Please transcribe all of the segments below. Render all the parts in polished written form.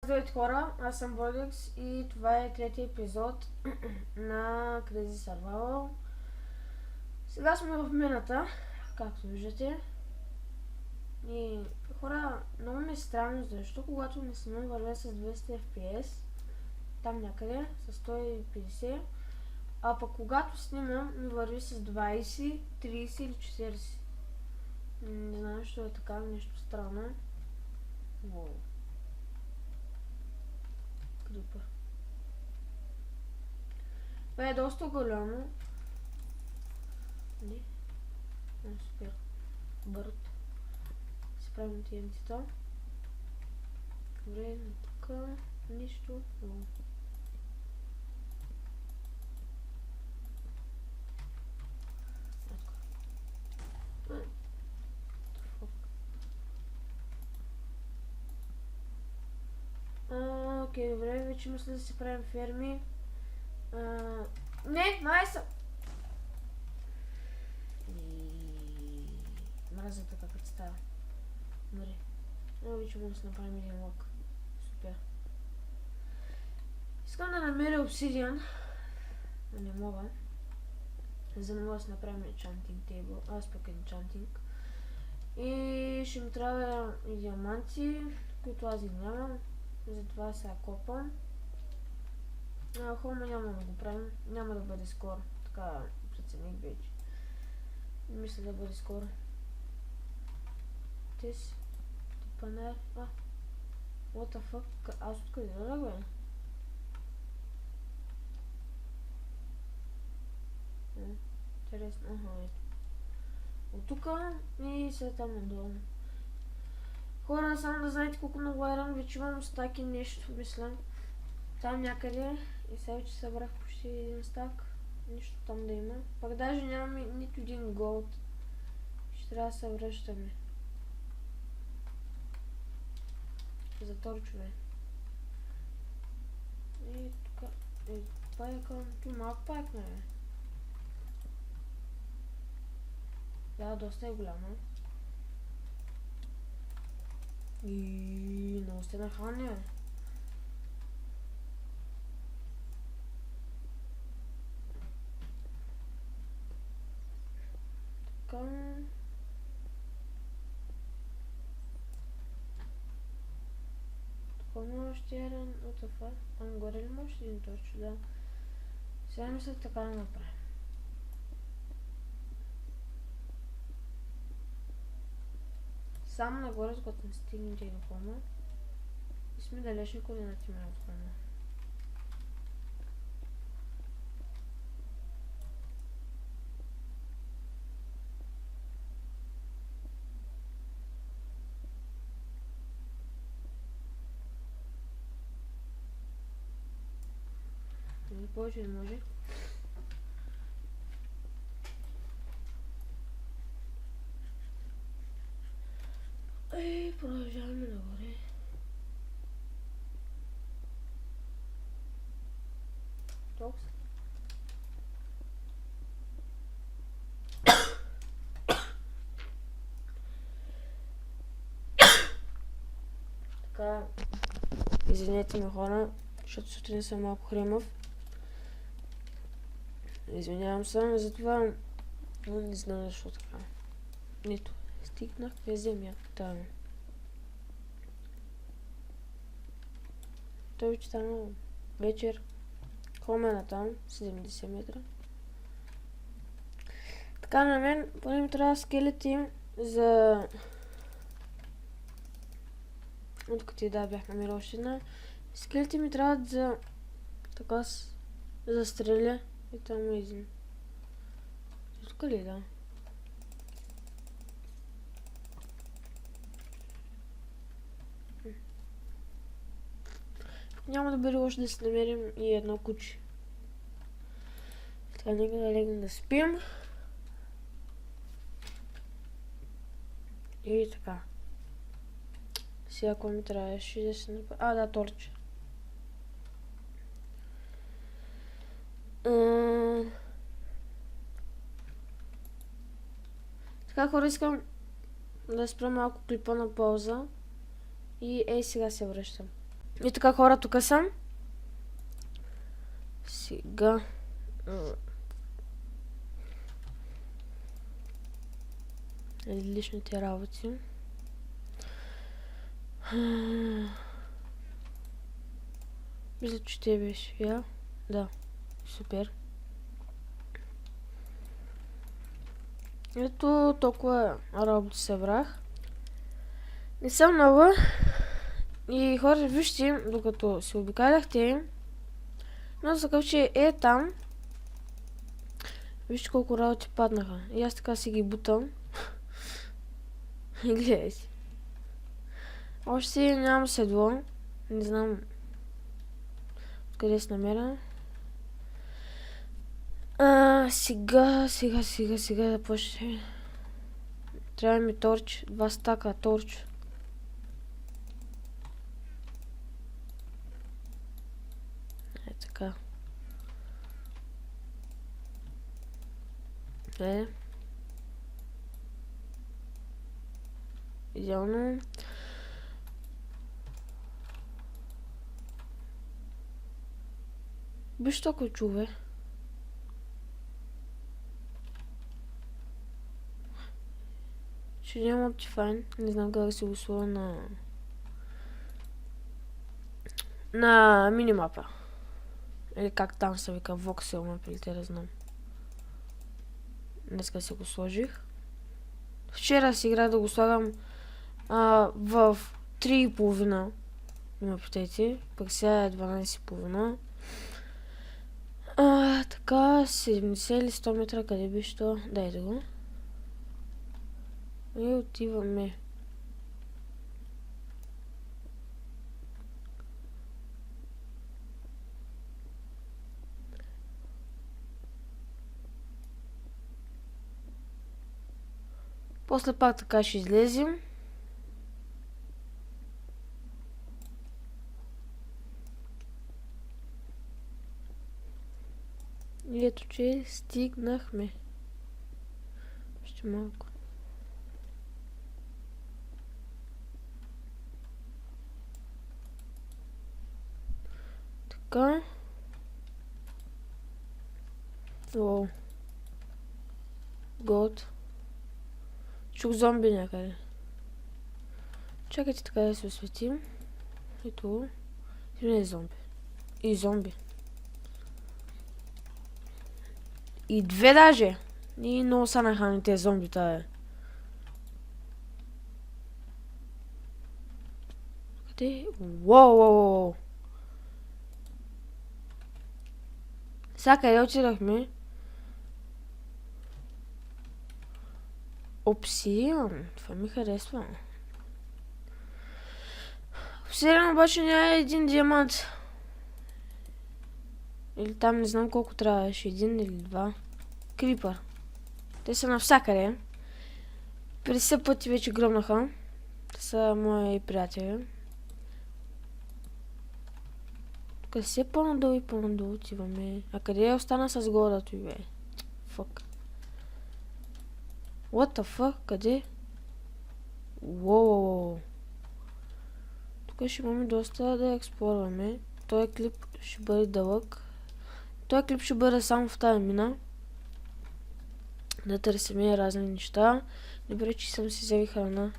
Здравейте хора, аз съм Бодекс и това е третия епизод на Crazy Survival. Сега сме в мината, както виждате. И хора, много ми е странно, защо когато не снимам вървя с 200 FPS, там някъде, с 150, а пък когато снимам ми върви с 20, 30 или 40. Не знам, защо е така, нещо странно. Воу. Крипър. Това е доста голямо. Не. Супер. Бърт. Си правим TNT-та. Добре, тук нищо. Окей, добре, вече мисля да си правим ферми. Не, майса! Мразя така като става. Добре. Вече мога да си направим един лък. Супер. Искам да намеря обсидиан. Но не мога. За да мога да си направим enchanting table. Аз пък enchanting. И ще ми трябва и диаманти, които аз и нямам. Затова сега копам. Хома няма да го правим. Няма да бъде скоро. Така прецених вече. Мисля да бъде скоро. Тес. Панер. What the fuck? Аз откъде да бе? Интересно. Ето. От тука и след там надолу. Хора, само да знаете колко много айрон вече имам стаки нещо, мисля. Там някъде и сега вече събрах почти един стак. Нищо там да има. Пак даже нямам нито един голд. Ще трябва да се връщаме. За торчове. И тук. Пайка. Тук малко пайк, не е. Да, доста е голяма. И много сте нахални, бе. Така. Тук има още един от това. Горе ли може един точно, да. Сега мисля така да направим. Само нагоре, с когато не стигнете и до хома. И сме далечни координати ме от хома. Повече не може. И продължаваме нагоре. Токс. Така, извинете ме хора, защото сутрин съм малко хремав. Извинявам се за това, но не знам защо така. Нито. Стигнах през земята. Той вече стана вечер. Хоме на там, 70 метра. Така на мен, поне ми трябва скелети за... Откъде и да бях намерил още една. Скелети ми трябват за... Така за стреля. И там е един. Тук ли да? Няма да бъде лошо да си намерим и едно куче. Така, нека да легнем да спим. И така. Сега ако ми трябваше да се направи... Да, торче. Така, хора, искам да спра малко клипа на пауза. И сега се връщам. И така, хора, тук съм. Сега... личните работи. Мисля, че те беше. Я? Да. Супер. Ето толкова работи събрах. Не съм много. И хора, вижте, докато се обикаляхте, но такъв, че е там. Вижте колко работи паднаха. И аз така си ги бутам. И гледайте. Още нямам седло. Не знам откъде се намеря. Сега да почне. Трябва ми торч. 2 стака торч. Е така. Идеално. Виж толкова чуве. Ще няма Optifine. Не знам как да се го сложа на минимапа. Или как там се вика, Voxel map или те да знам. Днеска си го сложих. Вчера си играх да го слагам в 3,5. Има питайте. Пък сега е 12,5. Така, 70 или 100 метра, къде беше то? Дайте го. И отиваме. После пак така ще излезем. И ето, че стигнахме. Още малко. Така. О. Год. Чух зомби някъде. Чакайте така да се осветим. Ето. Не е зомби. И зомби. И 2 даже. И много са нахани тези зомбита, бе. Къде? Уоу. Сега къде отидахме? Обсидиан. Това ми харесва. Обсидиан обаче няма един диамант. Или там не знам колко трябваше. 1 или 2. Крипър. Те са навсякъде. 50 пъти вече гръмнаха. Те са мои приятели. Тук си е по-надолу и по-надолу отиваме. А къде остана с гората, бе? Фък. What the fuck? Къде? Уоу. Тук ще имаме доста да експлорваме. Този клип ще бъде дълъг. Този клип ще бъде само в тази мина. Да търсиме разни неща. Добре, че съм си взели храна.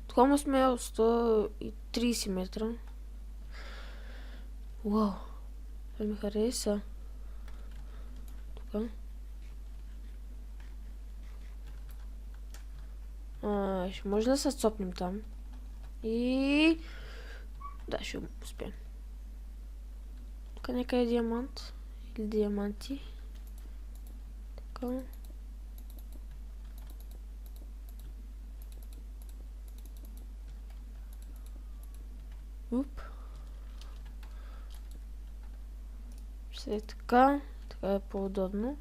Тук сме от 130 метра. Уау. Това ми хареса. Тук. Ще може да се цопнем там. И... да, ще успеем. Тук нека е диамант. Или диаманти. Така. Уп. Ще е така. Така е по-удобно.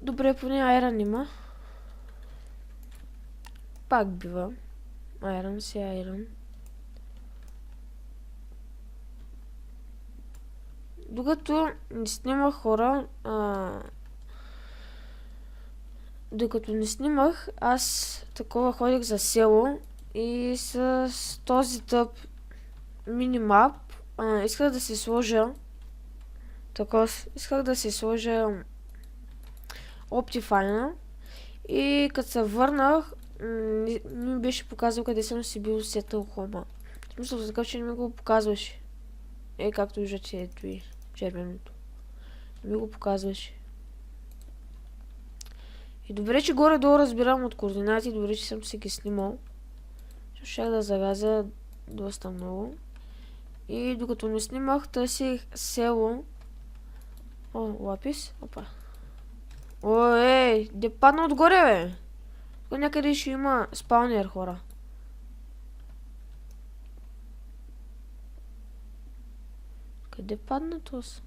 Добре, поне айрон има. Пак бива. Айрон си айрон. докато не снимах хора, докато не снимах, аз такова ходих за село и с този тъп минимап исках да се сложа Optifine и като се върнах ми беше показал къде съм си бил сетъл хома. В смисъл такъв, че не ми го показваше. Както виждате, ето и червеното. Не ми го показваше. И добре, че горе-долу разбирам от координати, добре, че съм си ги снимал. Щях да загазя доста много. И докато не снимах, търсих село. Лапис. Опа. Де падна отгоре, бе? Тук някъде ще има спаунер, хора. Къде падна този?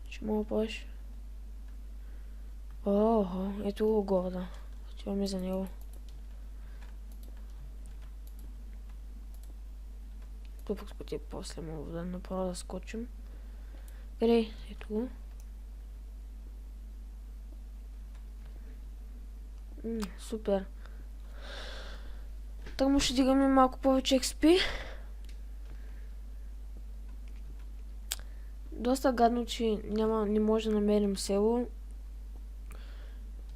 Ще мога повече. Ето го горда. Отиваме за него. Тупък споти, после мога да направо да скочим. Къде? Ето го. Супер. Так му ще дигаме малко повече XP. Доста гадно, че не може да намерим село.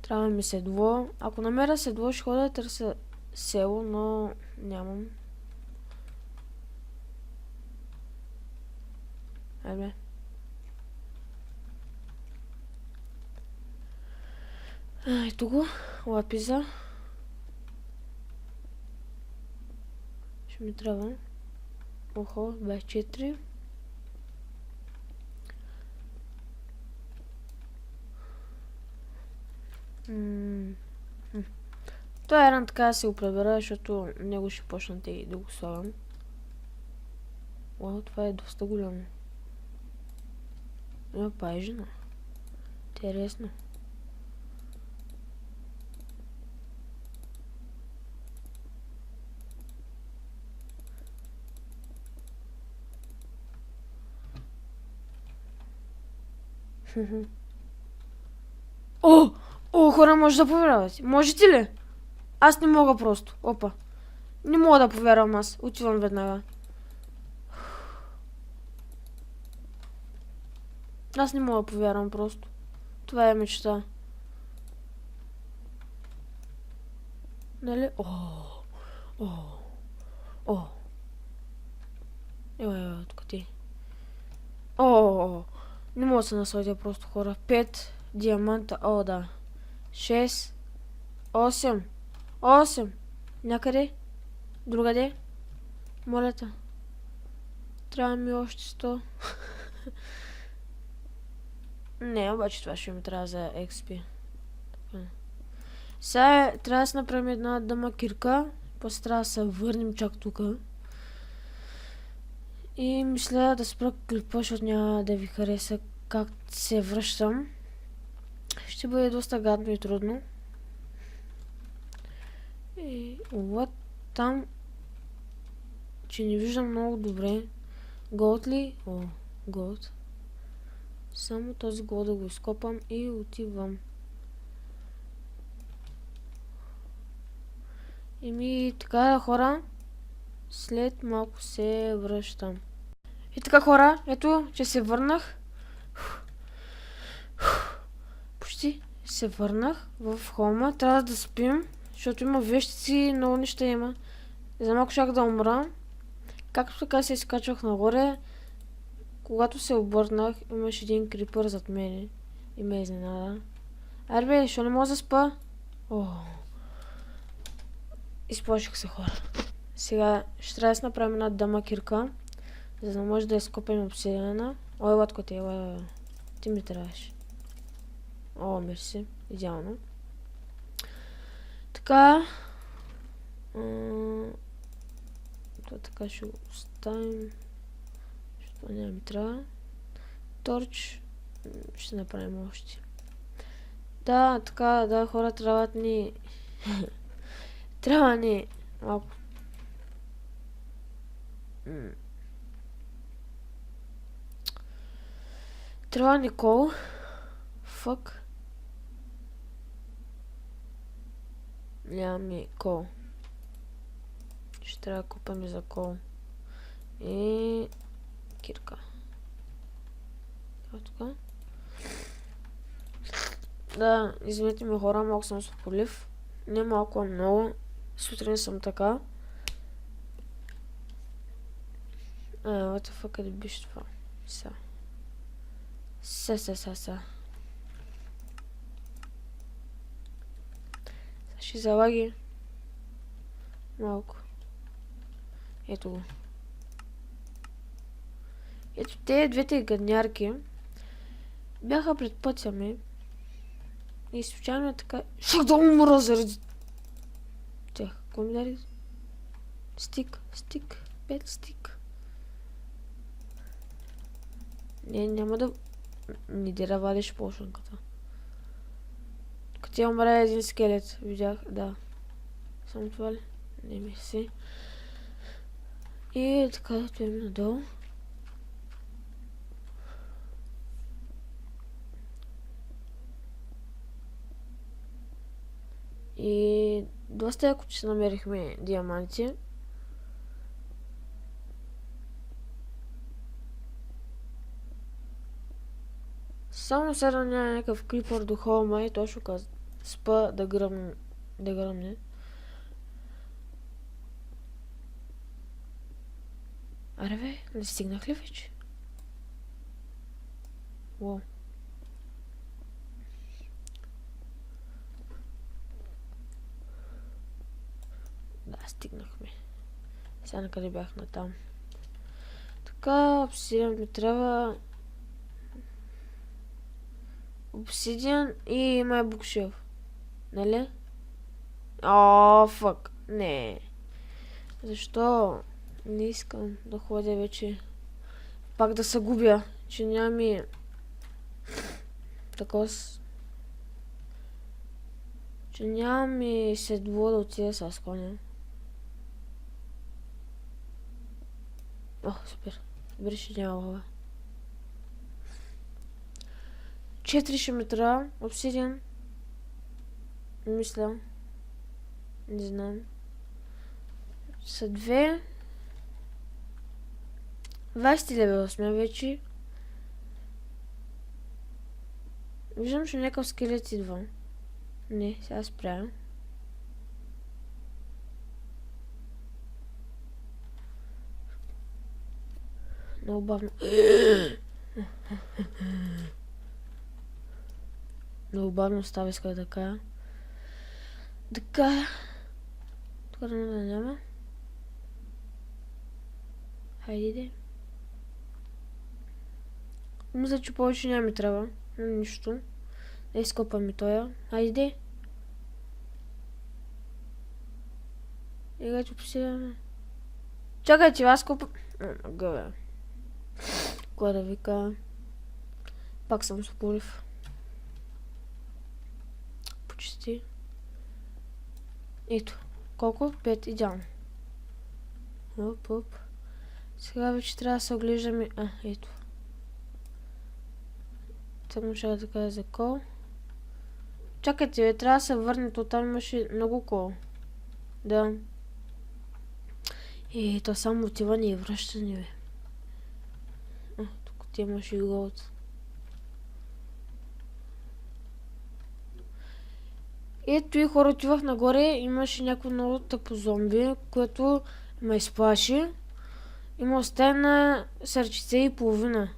Трябва ми седло. Ако намеря седло, ще ходя да търся село, но нямам. Айде. Ето го. Лапиза. Ще ми трябва. 24. Той е ран така да се го пребера, защото него ще почнат и да го слагам. Това е доста голямо. Има пайжина. Интересно. Хора, може да повярвате. Можете ли? Аз не мога просто. Опа. Не мога да повярвам аз. Отивам веднага. Аз не мога да повярвам просто. Това е мечта. Нали? Ева, тук ти. Не мога да се насладя просто, хора. 5 диаманта. Да. 6. 8. Някъде? Другаде? Моля те. Трябва ми още 100. Не, обаче това ще ми трябва за XP. Сега трябва да се направим една дамакирка. После трябва да се върнем чак тук. И мисля да спра клипа, защото няма да ви хареса как се връщам. Ще бъде доста гадно и трудно. И там, че не виждам много добре. Голд ли? Голд. Само този голд да го изкопам и отивам. Така, хора, след малко се връщам. И така, хора, ето, че се върнах. Почти се върнах в хома. Трябва да спим, защото има вещици, много неща има. За малко щях да умра. Както така се изкачвах нагоре, когато се обърнах, имаше един крипър зад мене и ме изненада. Арбе, защо не мога да спа? Изплаших се, хора. Сега ще трябва да си направим една дамакирка, за да може да изкопим обсидиана. Латко ти, ти ми трябваше. Мерси. Идеално. Така. Това така ще го оставим. Защото няма ми трябва. Торч. Ще направим още. Да, така, да, хора, трябват ни Трябва не малко. Трябва ни кол. Фък. Нямаме кол. Ще трябва да купаме за кол. И кирка. Така. Да, извинете ме хора, малко съм с полив. Не малко, а много. Сутрин съм така. What the fuck, къде беше това? Са. Ще залаги. Малко. Ето го. Ето те двете гаднярки бяха пред пътя ми. И случайно е така... Шах да умра заради тях. Какво ми даде? Стик. 5 стик. Не, няма да... Не дира вадиш плошенката. Като я умре един скелет. Видях, да. Само това ли? Не мисли. И така, стоим надолу. И доста яко, че намерихме диаманти. Само сега няма някакъв крипър до холма и той ще спа да гръмне. Аре бе, не стигнах ли вече? Уау. Да, стигнахме. Сега на къде бях натам. Така, обсидиан ми трябва. Обсидиан и май букшелф. Нали? О, фък. Не. Защо? Не искам да ходя вече. Пак да се губя, че нямаме такова. Че нямаме седло да отида с коня. О, супер. Добре, ще няма лава. 4 ще ме трябва. Обсидиан. Мисля. Не знам. Са 2. 20 левел сме вече. Виждам, че някакъв скелет идва. Не, сега спря. Много бавно. Много бавно става, иска да кажа. Така. Тук да няма. Хайде иде. Мисля, че повече няма ми трябва. Нищо. Да изкопаме тоя. Хайде. Играйте посиляваме. Чакайте, аз копам. Гъбе. Кой да вика. Пак съм с полив. Почти. Ето. Колко? 5. Идеално. Оп. Сега вече трябва да се оглеждаме. Ето. Тъмно ще да кажа за кол. Чакайте, бе, трябва да се върне. То там имаше много кол. Да. И то само отиване и връщане, бе. Тук ти имаше и голд. Ето и хора, отивах нагоре, имаше някакво много тъпо зомби, което ме изплаши. Има остана сърчице и половина.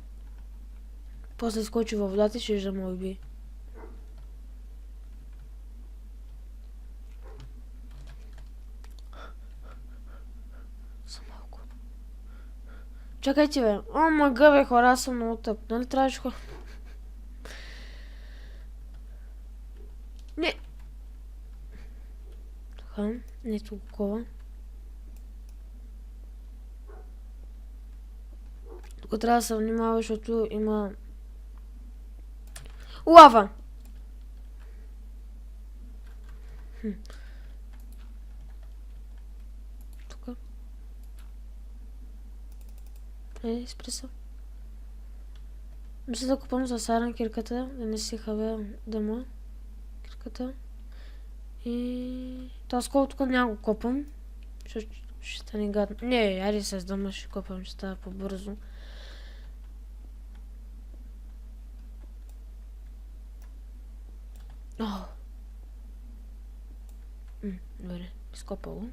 После скочи във водата и ще да ме уби. За малко. Чакайте, бе. О, мага, бе, хора, аз съм много тъп. Нали трябваше хора? Не. Така, не толкова. Тук трябва да се внимава, защото има... Лава! спри се. Мисля да купам за Саран кирката, да не си хавя дъма кирката. И... това скоро тук няма го копам. Ще стане гадно. Не, айде с дъма ще копам, ще става по-бързо. Добре, изкопало.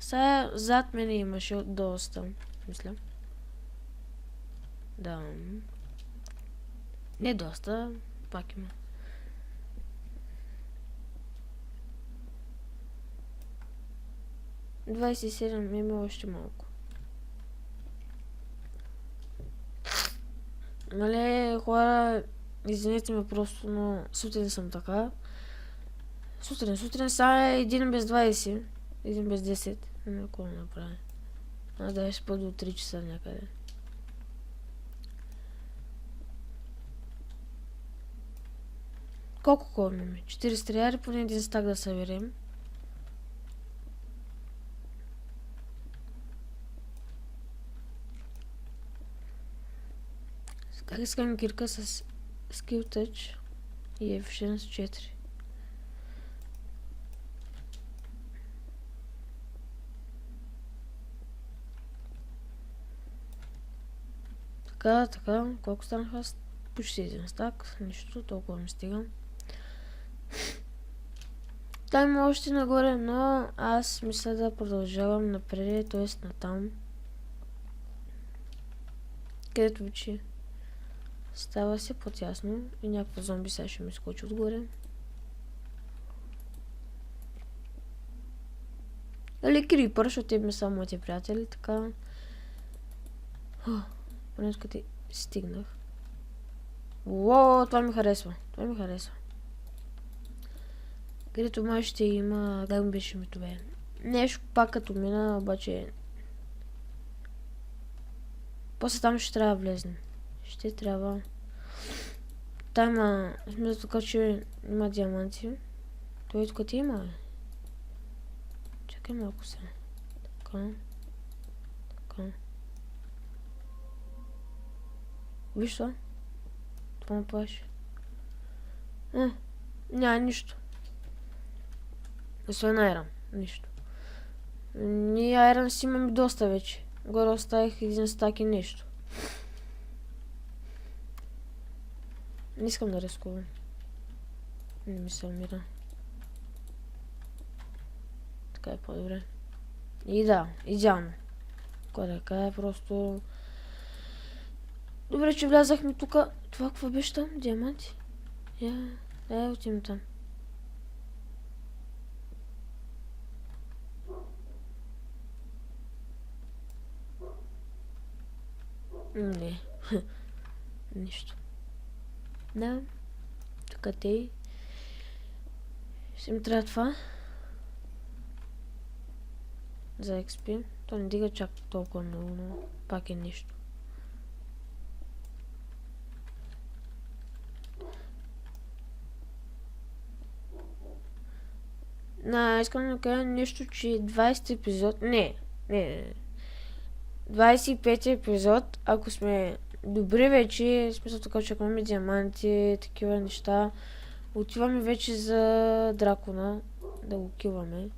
Сега зад мене имаше доста, мисля. Да. Не доста, пак има. Двадесет и седем има още малко. Нали, хора, извинете ме просто, но сутрин съм така. Сутрин сега е 1 без 20. 1 без 10. Не какво да направя. Да ще спа до 3 часа някъде. Колко кормим? 40 триари, поне един стак да съберем. Как искам кирка с Skill Touch и Efficiency 4. Така, колко станаха? Почти един стак, нищо, толкова ми стигам. Там има още нагоре, но аз мисля да продължавам напред, т.е. натам. Където вече става се по-тясно и някакво зомби сега ще ми скочи отгоре. Или крипър, защото те ми са моите приятели, така. Поне къде стигнах. Уоо, това ми харесва. Където май ще има... как ми беше това? Нещо пак като мина, обаче... после там ще трябва да влезем. Ще трябва... там има... смисъл така, че има диаманти. Той тук ти има, бе. Чакай малко сега. Така. Виж това? Това ме плаши. Няма нищо. Освен айрон. Нищо. Ние айрон си имаме доста вече. Горе оставих един стак и нещо. Не искам да рискувам. Не ми се умира. Така е по-добре. И да, идеално. Така е просто... добре, че влязахме тук. Това какво беше там? Диаманти? Отивам там. Не. Нищо. Да. Тук те. Ще ми трябва това. За XP. То не дига чак толкова много, но пак е нищо. Искам да кажа нещо, че 20 епизод... Не. 25 епизод, ако сме добри вече, в смисъл така, че имаме диаманти, такива неща, отиваме вече за дракона, да го килваме.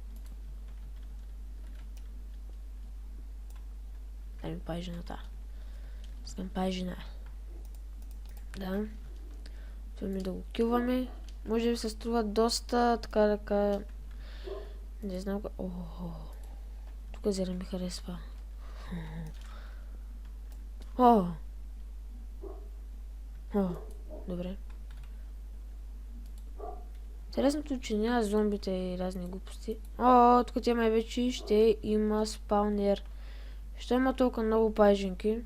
Дай ми пай жената. Искам пай жена. Да. Отиваме да го килваме. Може да ви се струва доста, така... не знам как... тук зелен ми харесва. Добре. Интересното, че няма зомбите и разни глупости. Тук тема вече ще има спаунер. Ще има толкова много пайжинки.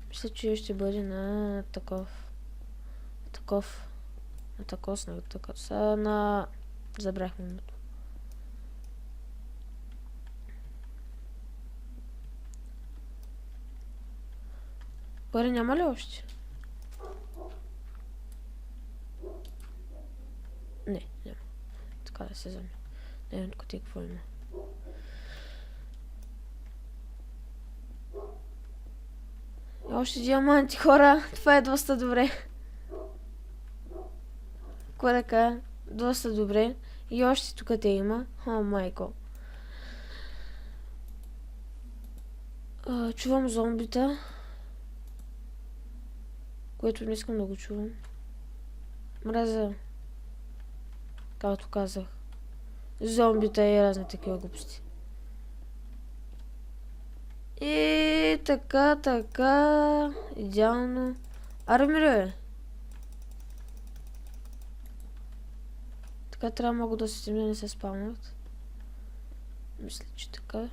Мисля, че ще бъде на таков. Сега на... забрах името. Пари няма ли още? Не, няма. Така да се вземе. Не, тук ти какво има. Още диаманти, хора. Това е доста добре. Кой да кажа? Доста добре. И още тук те има. О, майко. Чувам зомбита. Което не искам да го чувам. Мразя. Както казах. Зомбита и разни такива глупости. И така. Идеално. Армире. Така трябва много да се да не се спамват. Мисля, че така.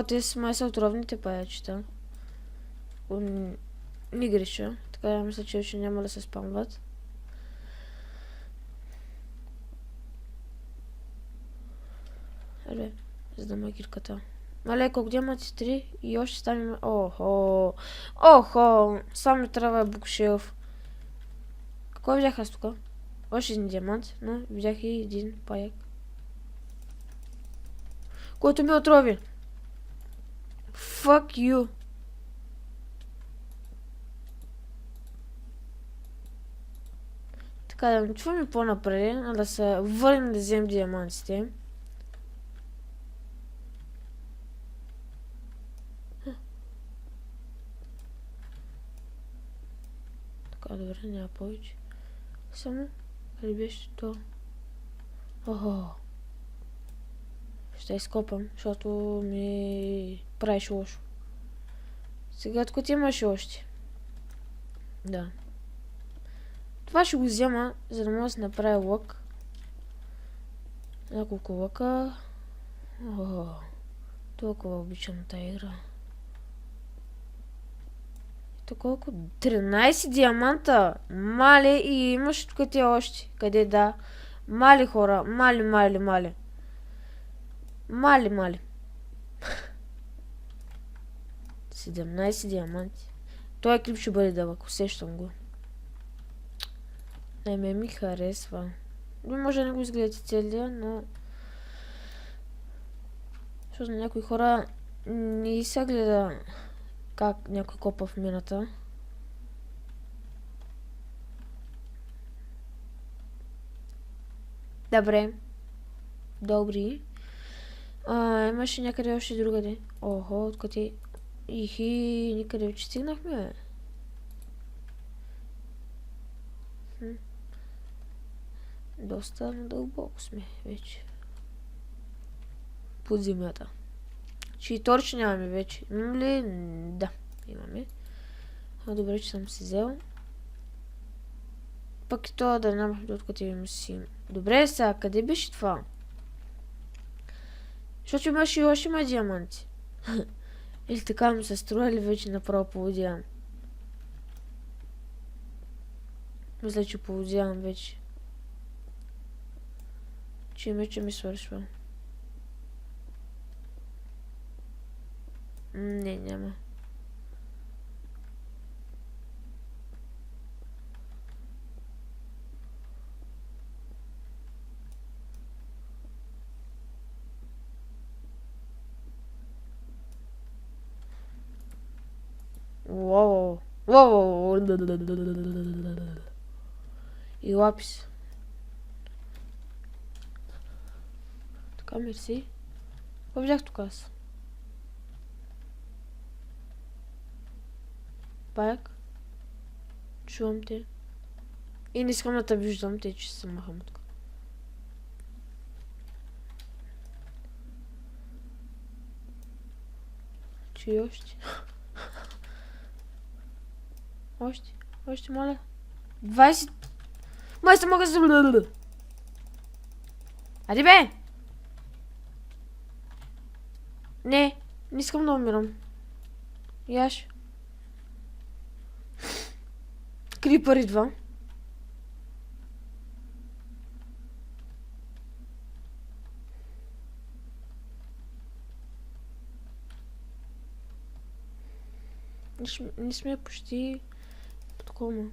Те са май са отровните паячета. Не греша. Така я мисля, че вече няма да се спамват. Еле, за да магирката. Мале, колко диаманти 3 и още ставим... Охо! Само трябва букшелф. Какво видях аз тук? Още един диамант, но видях и един паяк. Който ми отрови. Fuck you. Така да не чуваме по-напред, а да се върнем да вземем диамантите. Така, добре, няма повече. Само, къде беше то? Охо. Ще изкопам, защото ми правиш лошо. Сега тук имаше още. Да. Това ще го взема, за да мога да се направя лък. Няколко лъка. Толкова обичам тази игра. Ето колко? 13 диаманта! Мале, и имаш тук ти още. Къде да? Мали хора, мали. Мали. 17 диаманти. Той клип ще бъде дълъг, усещам го. Не ми харесва. Може да не го изгледате целия, но... Защото на някои хора не се гледа как някой копа в мината. Добре. Добри. Имаше някъде още другаде. Охо, откъде... Ихи, никъде вече стигнахме. Доста надълбоко сме вече. Под земята. Че и торч нямаме вече. Имам ли? Да, имаме. Добре, че съм си взел. Пък и това да нямах откъде имам си. Добре, сега, къде беше това? Защото имаше и още има диаманти. Или така ми се струва, или вече направо поводявам. Мисля, че поводявам вече. Че ми свършва. Не, няма. Воу. И лапис. Така, мерси. Какво взях тук аз? Пак. Чувам те. И не искам да те виждам, те че се махам тук. Че и още. Още, моля. 20. Майстор, мога да се... Ади бе! Не искам да умирам. Яш. Крипър идва. Не сме почти... Такова.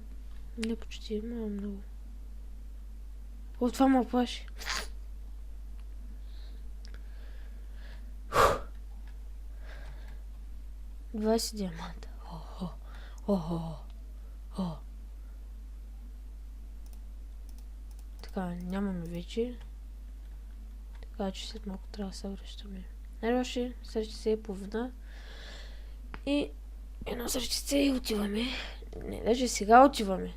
Не почти, много. О, това ме плаши. 20 диаманта. Охо. Охо. О. Така, нямаме вече. Така че след малко трябва да се връщаме. Най-лоши срещи и половина. И едно срещице и отиваме. Не, даже сега отиваме.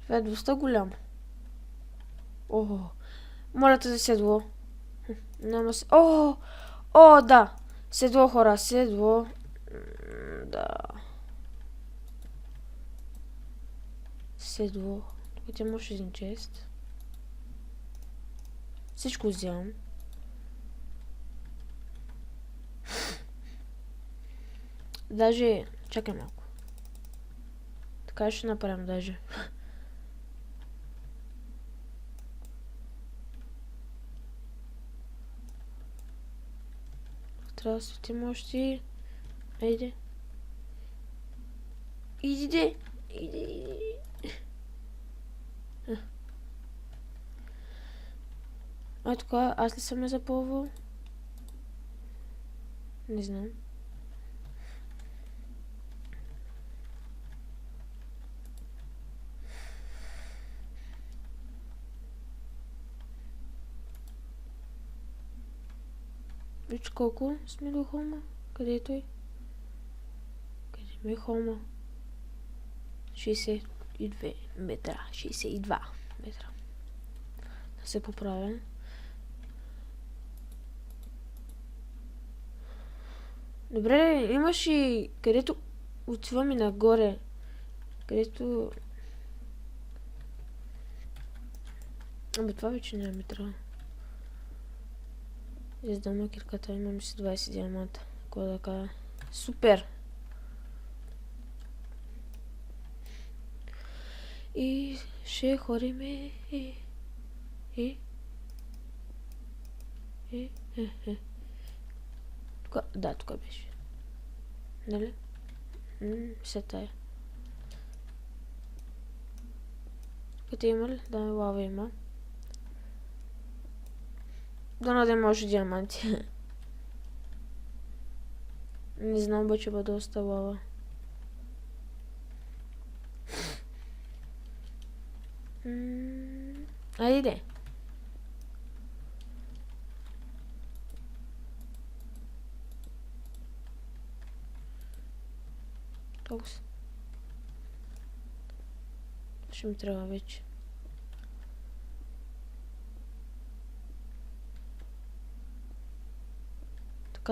Това е доста голямо. О, моля те за седло. Няма се... О, да. Седло, хора, седло. Да. Седло. Тук ти имаш един чест. Всичко вземам. Даже... Чакай малко. Така ще направим даже. Трябва да светим още. Айде. Иди. Така, аз ли съм я запълвал? Не знам. Виж колко сме до холма? Къде е той? Къде ми е холма? 62 метра. 62 метра. Да се поправя. Добре, имаш и където отиваме нагоре. Където... Абе, това вече няма метра. Издаме кирката, имаме си 20 диаманта. Кой да кажа? Супер! И ще ходиме Тука, да, тук беше. Нали? Все тая. Къде има ли? Да, лава има. Да не може диаманти. Не знам, обаче бъде доста лава. Айде. Толкова. Ще ми трябва вече.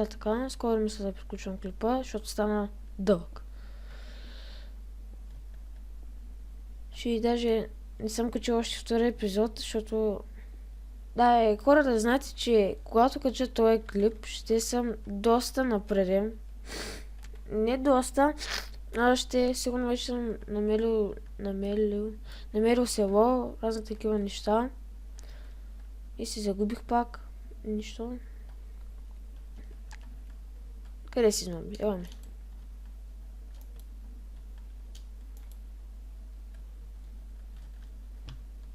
Така, скоро мисля да приключвам клипа, защото стана дълъг. Ще даже не съм качил още втори епизод, защото... Да, хората да знаете, че когато кача този клип, ще съм доста напреден. Не доста, но ще сигурно вече съм намерил село, разни такива неща. И се загубих пак. Нищо. Къде си, зомби? Ева ми.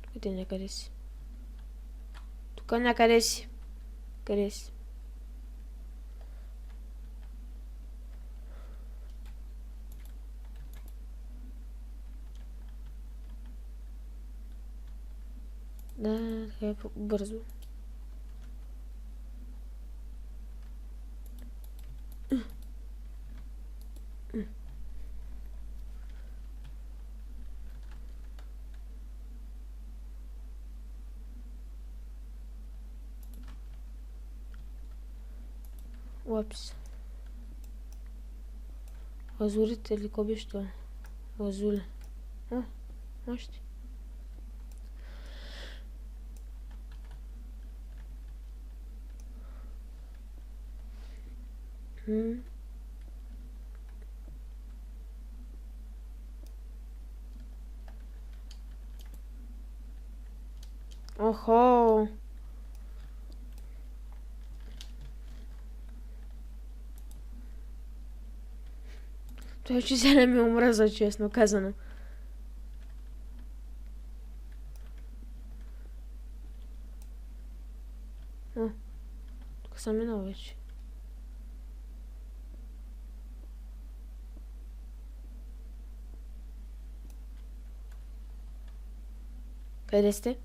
Тук ти някъде си. Тук някъде си. Къде си? Да, така е бързо. Лапс. Лазурите или ко беше това? Лазуля. О, още. Охо! Той че се не ми омръзва, честно казано. О, тук съм минал вече. Къде сте?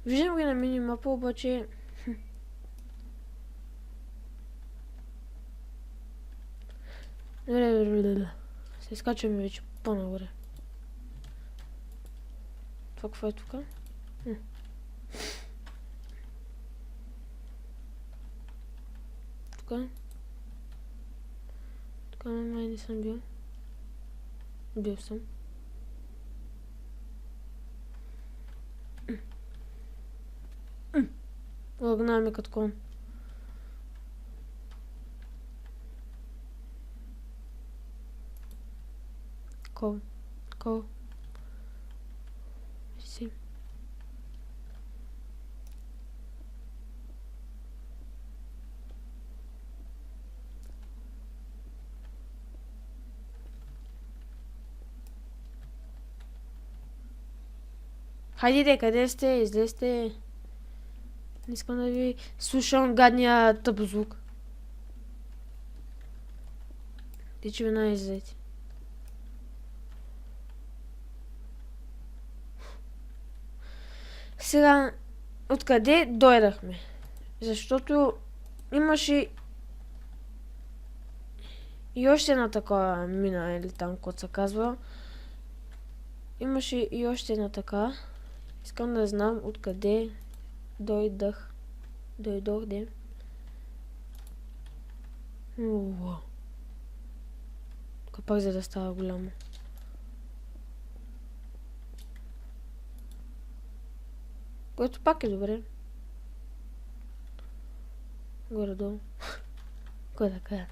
Виждам ги на минимапа, обаче... Се изкачваме вече по-нагоре. Това какво е тук? Тук? Тук май не съм бил. Бил съм. Лъгна ме като кон. Кол. Си. Хайде, къде сте? Излезте. Не искам да ви слушам гадния тъп звук. Ти че вина излезете. Сега, откъде дойдахме? Защото имаше и още една такава мина, или там, който се казва. Имаше и още една така. Искам да знам откъде дойдох, де. Тук пак за да става голямо. Което пак е добре. Горе-долу. Кой да кажа?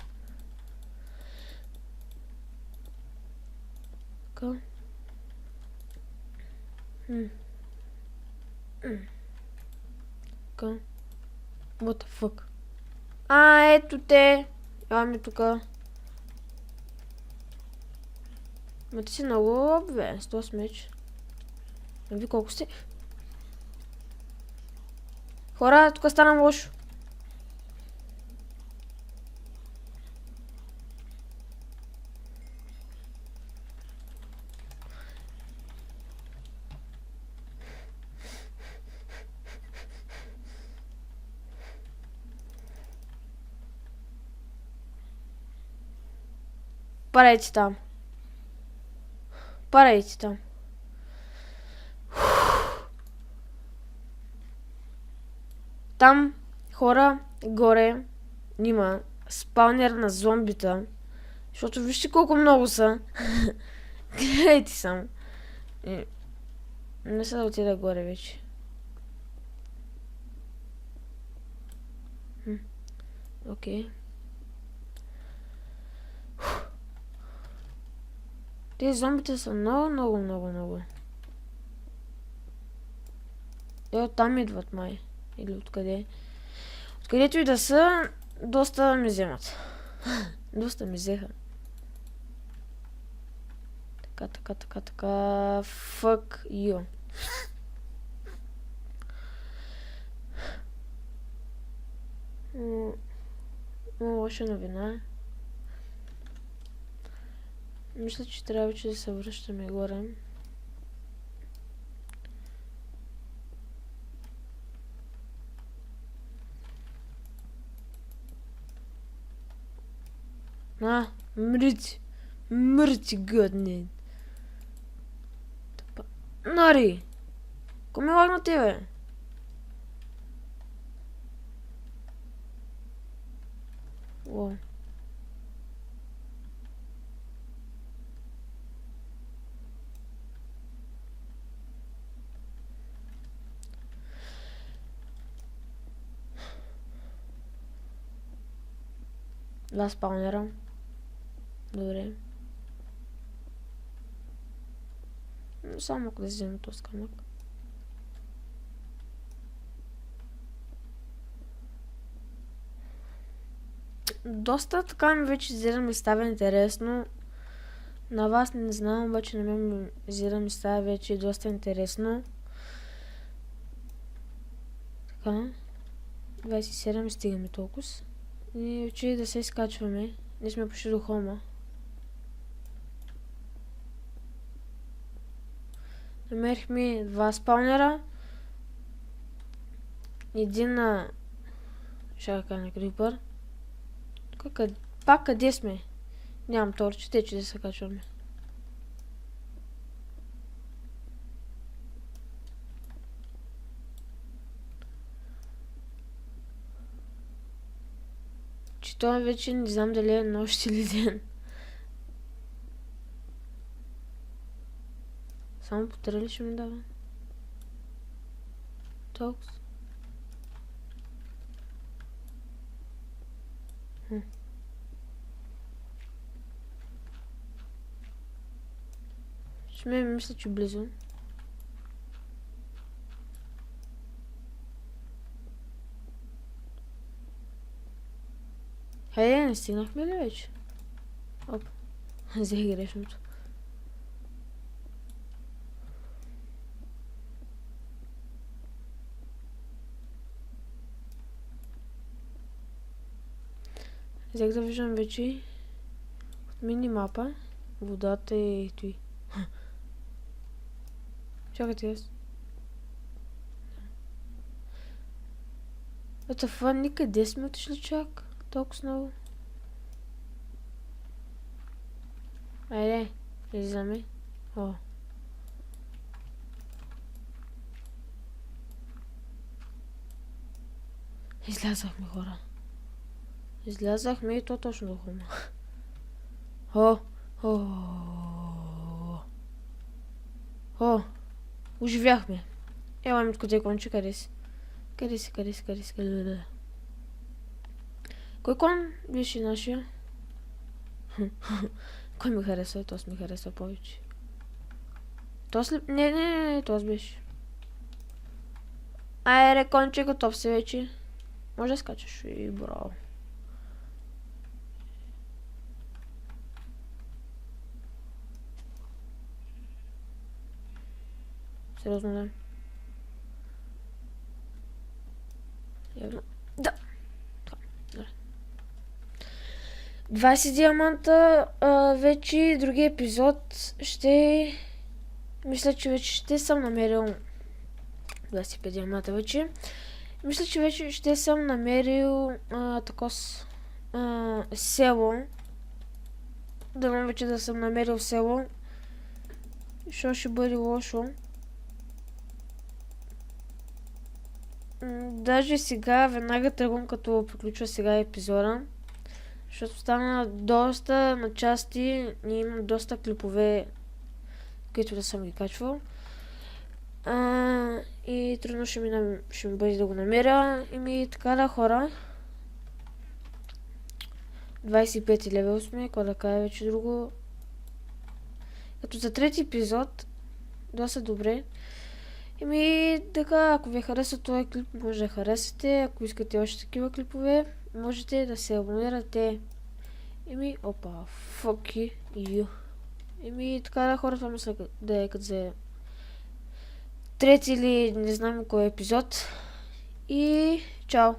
Така. Така. What the fuck? Ето те! Ами тука. Ма ти си много лоб, бе, с този меч. Ви колко сте? Хора, тук стана лошо. Парайте там. Парайте там. Там хора горе има спаунер на зомбита. Защото вижте колко много са. Гледайте само. Не са да отида горе вече. Окей. Тези зомбите са много. Те оттам идват май. Или откъде. Откъдето и да са, доста ми вземат. Доста ми взеха. Така. Fuck you. Много лоша новина. Мисля, че трябва вече да се връщаме горе. Мръти гадни. Нари! Ко ми лагна тебе? О. 2 спаунера. Добре. Само ако да вземем този камък. Доста така ми вече зира ми става интересно. На вас не знам, обаче на мен зира ми става вече доста интересно. Така. 27 стигаме толкова. И вече да се изкачваме. Ние сме почти до холма. Намерихме 2 спаунера. Един на шака на крипър. Пак къде сме? Нямам торче, те че да се качваме. Че това вече не знам дали е нощ или ден. Само по 3 ли ще ми дава? Толкова. Ще ме мисля, че близо. Хайде, не стигнахме ли вече? Оп, взех грешното. Взех да виждам вече от мини-мапа водата и той. Чакайте аз. Ето това никъде сме отишли чак. Толкова много. Айде, излизаме. О. Излязахме, хора. Излязахме и то точно до холма. О, о, о, оживяхме. Ела ми къде конче, къде си? Къде си? Кой кон беше нашия? Кой ми харесва? Този ми харесва повече. Този ли? Не, този беше. Айде, конче, готов си вече. Може да скачаш и браво. Сериозно, да. Явно. Да. 20 диаманта. Вече другия епизод ще... Мисля, че вече ще съм намерил... 25 диаманта вече. Мисля, че вече ще съм намерил село. Дано вече да съм намерил село. Що ще бъде лошо. Даже сега, веднага тръгвам като приключва сега епизода. Защото стана доста на части и имам доста клипове, които да съм ги качвал. И трудно ще ми бъде да го намеря. И така да, хора. 25 левел сме, какво да кажа вече друго. Като за трети епизод, доста добре. Така, ако ви хареса този клип, може да харесате. Ако искате още такива клипове, можете да се абонирате. Опа, fuck you. Така да, хора, това мисля да е като за трети или не знам кой епизод. И чао!